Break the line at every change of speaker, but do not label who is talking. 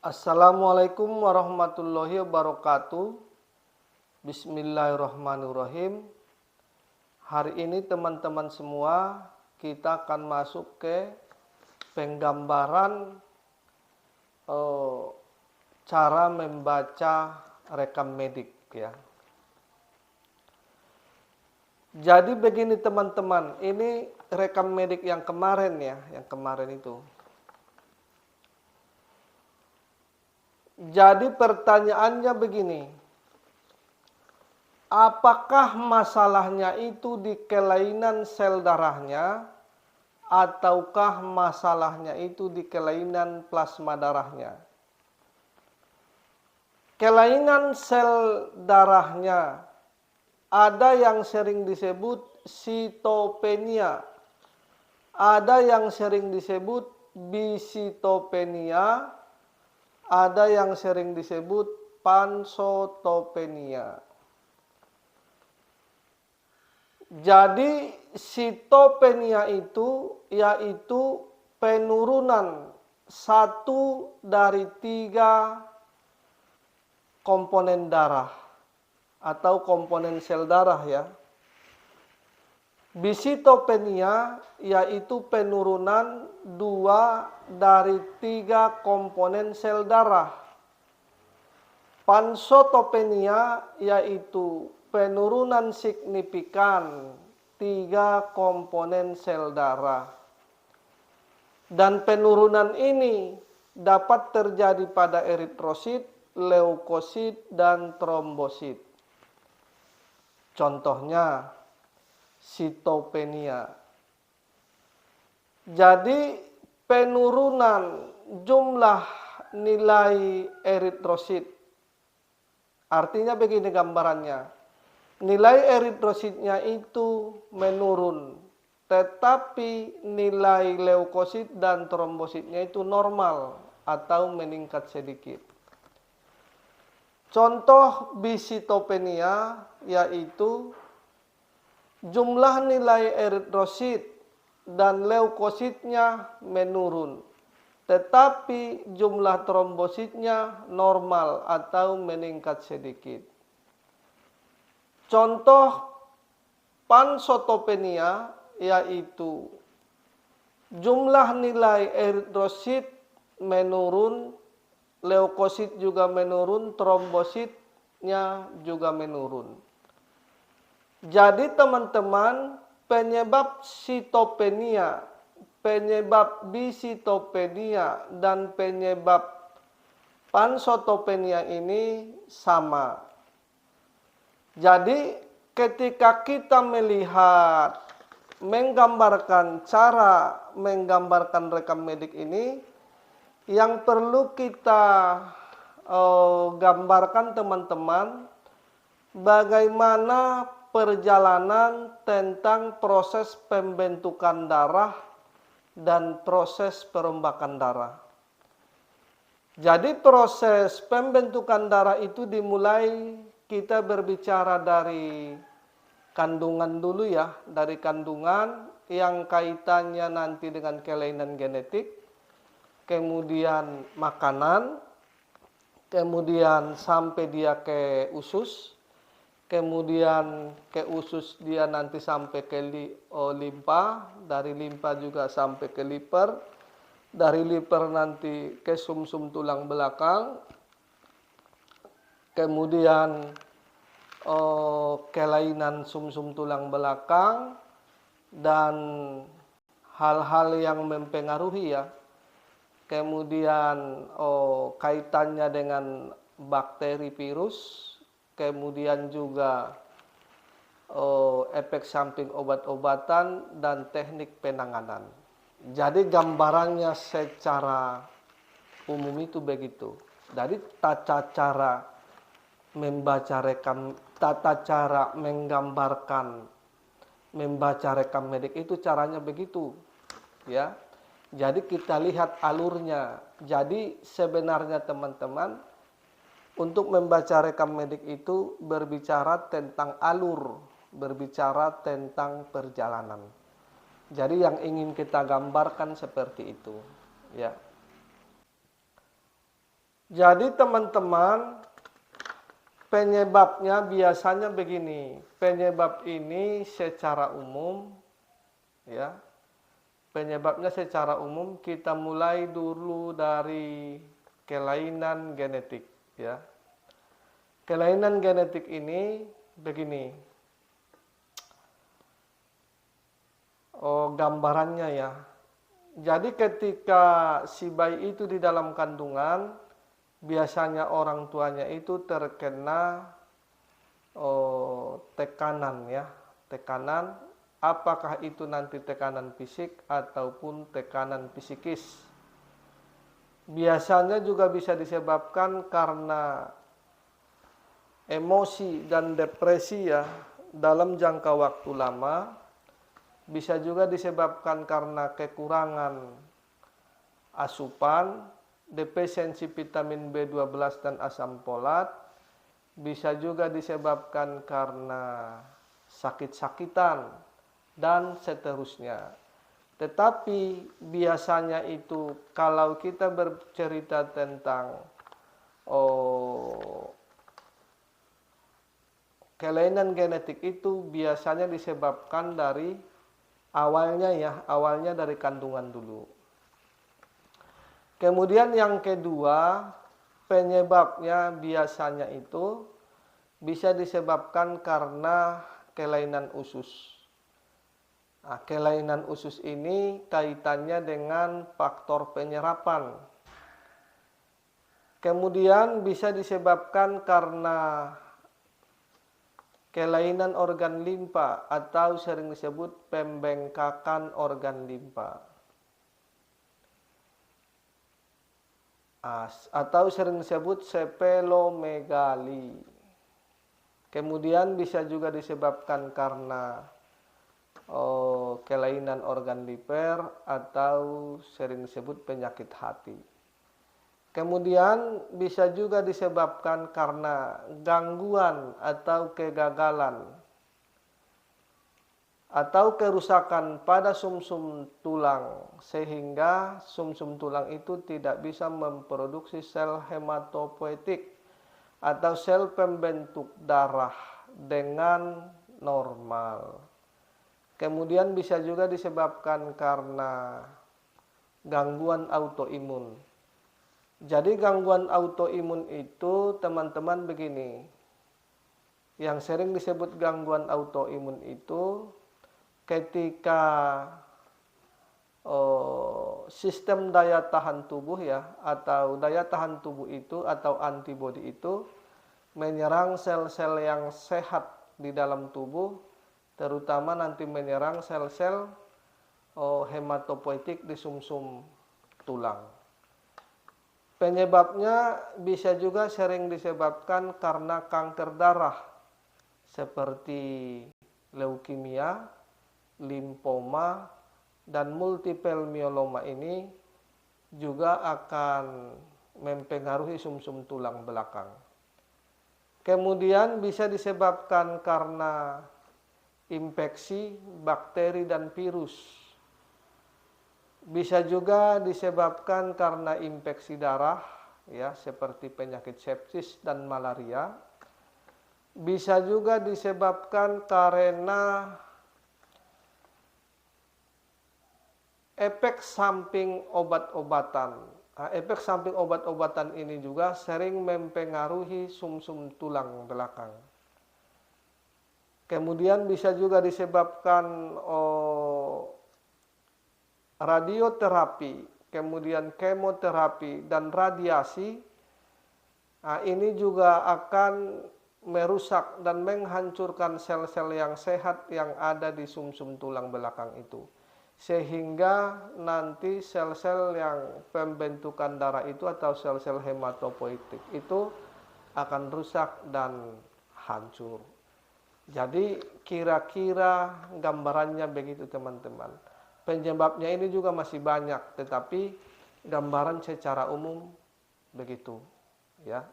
Assalamualaikum warahmatullahi wabarakatuh. Bismillahirrahmanirrahim. Hari ini teman-teman semua, kita akan masuk ke penggambaran cara membaca rekam medik ya. Jadi begini teman-teman, ini rekam medik yang kemarin ya, yang kemarin itu. Jadi pertanyaannya begini, apakah masalahnya itu di kelainan sel darahnya ataukah masalahnya itu di kelainan plasma darahnya? Kelainan sel darahnya ada yang sering disebut sitopenia, ada yang sering disebut bisitopenia, ada yang sering disebut pansotopenia. Jadi sitopenia itu yaitu penurunan satu dari 3 komponen darah atau komponen sel darah ya. Bisitopenia yaitu penurunan 2 dari 3 komponen sel darah. Pansotopenia yaitu penurunan signifikan 3 komponen sel darah. Dan penurunan ini dapat terjadi pada eritrosit, leukosit, dan trombosit. Contohnya sitopenia. Jadi penurunan jumlah nilai eritrosit. Artinya begini gambarannya. Nilai eritrositnya itu menurun, tetapi nilai leukosit dan trombositnya itu normal atau meningkat sedikit. Contoh bisitopenia yaitu jumlah nilai eritrosit dan leukositnya menurun, tetapi jumlah trombositnya normal atau meningkat sedikit. Contoh pansotopenia yaitu jumlah nilai eritrosit menurun, leukosit juga menurun, trombositnya juga menurun. Jadi teman-teman, penyebab sitopenia, penyebab bisitopenia, dan penyebab pansotopenia ini sama. Jadi ketika kita melihat, menggambarkan cara menggambarkan rekam medik ini, yang perlu kita gambarkan teman-teman, bagaimana perjalanan tentang proses pembentukan darah dan proses perombakan darah. Jadi proses pembentukan darah itu dimulai kita berbicara dari kandungan dulu ya, dari kandungan yang kaitannya nanti dengan kelainan genetik, kemudian makanan, kemudian sampai dia ke usus, kemudian ke usus dia nanti sampai ke limpa, dari limpa juga sampai ke liver, dari liver nanti ke sumsum tulang belakang, kemudian kelainan sumsum tulang belakang, dan hal-hal yang mempengaruhi ya. Kemudian kaitannya dengan bakteri, virus, kemudian juga efek samping obat-obatan dan teknik penanganan. Jadi gambarannya secara umum itu begitu. Jadi tata cara membaca rekam, tata cara menggambarkan, membaca rekam medik itu caranya begitu ya. Jadi kita lihat alurnya. Jadi sebenarnya teman-teman, untuk membaca rekam medik itu berbicara tentang alur, berbicara tentang perjalanan. Jadi yang ingin kita gambarkan seperti itu, ya. Jadi teman-teman, penyebabnya biasanya begini. Penyebab ini secara umum, ya. Penyebabnya secara umum kita mulai dulu dari kelainan genetik, ya. Kelainan genetik ini begini. Oh, gambarannya ya. Jadi ketika si bayi itu di dalam kandungan, biasanya orang tuanya itu terkena tekanan ya, tekanan. Apakah itu nanti tekanan fisik ataupun tekanan psikis. Biasanya juga bisa disebabkan karena emosi dan depresi ya dalam jangka waktu lama. Bisa juga disebabkan karena kekurangan asupan, defisiensi vitamin B12 dan asam folat. Bisa juga disebabkan karena sakit-sakitan dan seterusnya. Tetapi biasanya itu kalau kita bercerita tentang kelainan genetik itu biasanya disebabkan dari awalnya dari kandungan dulu. Kemudian yang kedua, penyebabnya biasanya itu bisa disebabkan karena kelainan usus. Nah, kelainan usus ini kaitannya dengan faktor penyerapan. Kemudian bisa disebabkan karena kelainan organ limpa atau sering disebut pembengkakan organ limpa. Atau sering disebut splenomegali. Kemudian bisa juga disebabkan karena kelainan organ liver atau sering disebut penyakit hati. Kemudian bisa juga disebabkan karena gangguan atau kegagalan atau kerusakan pada sumsum tulang sehingga sumsum tulang itu tidak bisa memproduksi sel hematopoietik atau sel pembentuk darah dengan normal. Kemudian bisa juga disebabkan karena gangguan autoimun. Jadi gangguan autoimun itu teman-teman begini. Yang sering disebut gangguan autoimun itu ketika sistem daya tahan tubuh ya, atau daya tahan tubuh itu atau antibodi itu menyerang sel-sel yang sehat di dalam tubuh, terutama nanti menyerang sel-sel hematopoietik di sumsum tulang. Penyebabnya bisa juga sering disebabkan karena kanker darah seperti leukemia, limfoma, dan multiple myeloma ini juga akan mempengaruhi sumsum tulang belakang. Kemudian bisa disebabkan karena infeksi, bakteri, dan virus. Bisa juga disebabkan karena infeksi darah, ya, seperti penyakit sepsis dan malaria. Bisa juga disebabkan karena efek samping obat-obatan. Nah, efek samping obat-obatan ini juga sering mempengaruhi sumsum tulang belakang. Kemudian bisa juga disebabkan radioterapi, kemudian kemoterapi dan radiasi. Nah, ini juga akan merusak dan menghancurkan sel-sel yang sehat yang ada di sumsum tulang belakang itu. Sehingga nanti sel-sel yang pembentukan darah itu atau sel-sel hematopoietik itu akan rusak dan hancur. Jadi kira-kira gambarannya begitu teman-teman. Penyebabnya ini juga masih banyak, tetapi gambaran secara umum begitu, ya.